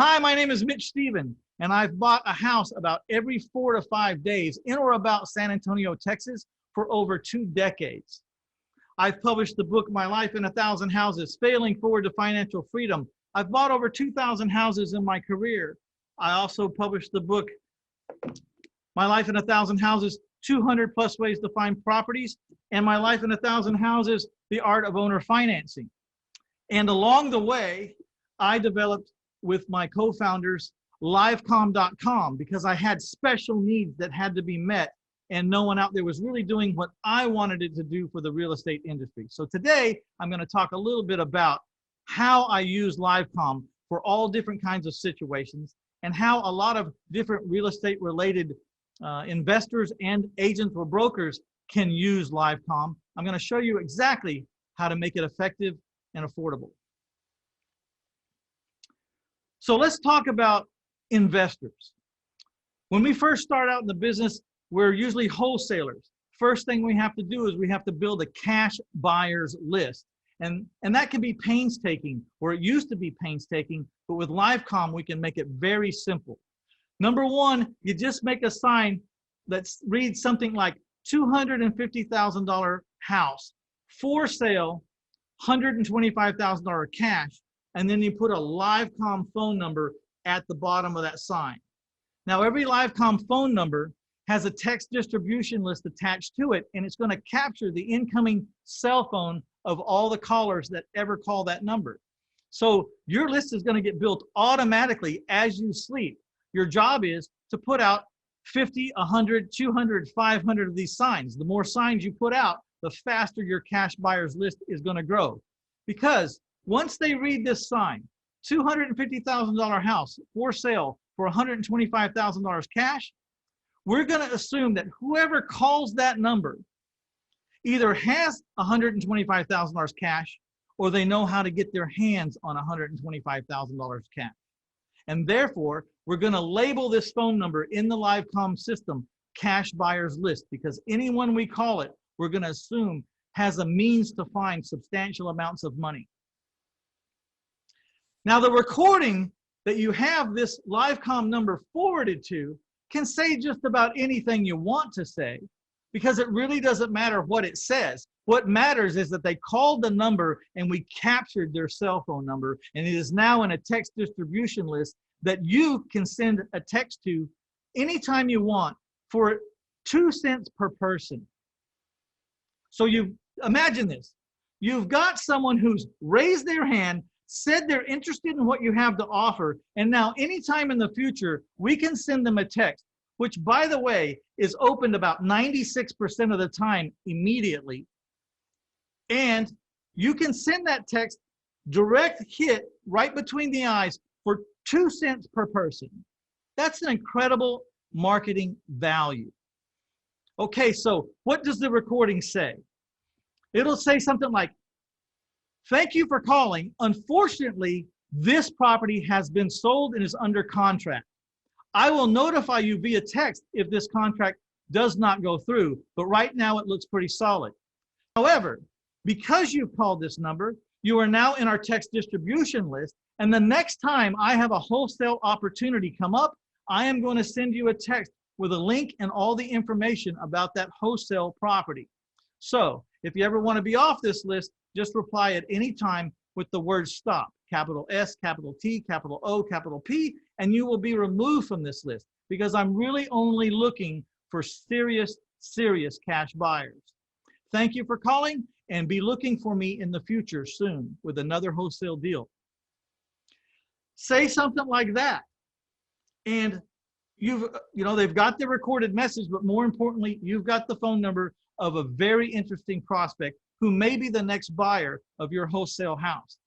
Hi, my name is Mitch Stephen, and I've bought a house about every 4 to 5 days in or about San Antonio, Texas for over 2 decades. I've published the book, My Life in 1,000 Houses, Failing Forward to Financial Freedom. I've bought over 2,000 houses in my career. I also published the book, My Life in 1,000 Houses, 200 plus ways to find properties, and My Life in 1,000 Houses, The Art of Owner Financing. And along the way, I developed with my co-founders LiveComm.com because I had special needs that had to be met, and no one out there was really doing what I wanted it to do for the real estate industry. So today, I'm going to talk a little bit about how I use LiveComm for all different kinds of situations, and how a lot of different real estate related investors and agents or brokers can use LiveComm. I'm going to show you exactly how to make it effective and affordable. So let's talk about investors. When we first start out in the business, we're usually wholesalers. First thing we have to do is we have to build a cash buyers list. And that can be painstaking, or it used to be painstaking, but with LiveComm, we can make it very simple. Number one, you just make a sign that reads something like $250,000 house, for sale, $125,000 cash, and then you put a LiveComm phone number at the bottom of that sign. Now, every LiveComm phone number has a text distribution list attached to it, and it's going to capture the incoming cell phone of all the callers that ever call that number. So your list is going to get built automatically as you sleep. Your job is to put out 50, 100, 200, 500 of these signs. The more signs you put out, the faster your cash buyers list is going to grow. Because once they read this sign, $250,000 house for sale for $125,000 cash, we're going to assume that whoever calls that number either has $125,000 cash, or they know how to get their hands on $125,000 cash. And therefore, we're going to label this phone number in the LiveComm system cash buyers list, because anyone we call it, we're going to assume has a means to find substantial amounts of money. Now, the recording that you have this LiveComm number forwarded to can say just about anything you want to say, because it really doesn't matter what it says. What matters is that they called the number and we captured their cell phone number, and it is now in a text distribution list that you can send a text to anytime you want for 2 cents per person. So you imagine this. You've got someone who's raised their hand, said they're interested in what you have to offer, and now anytime in the future, we can send them a text, which, by the way, is opened about 96% of the time immediately. And you can send that text direct hit right between the eyes for 2 cents per person. That's an incredible marketing value. Okay, so what does the recording say? It'll say something like, "Thank you for calling. Unfortunately, this property has been sold and is under contract. I will notify you via text if this contract does not go through, but right now it looks pretty solid. However, because you've called this number, you are now in our text distribution list, and the next time I have a wholesale opportunity come up, I am going to send you a text with a link and all the information about that wholesale property. So if you ever want to be off this list, just reply at any time with the word stop, capital S, capital T, capital O, capital P, and you will be removed from this list, because I'm really only looking for serious cash buyers. Thank you for calling, and be looking for me in the future soon with another wholesale deal." Say something like that. And they've got the recorded message, but more importantly, you've got the phone number of a very interesting prospect who may be the next buyer of your wholesale house.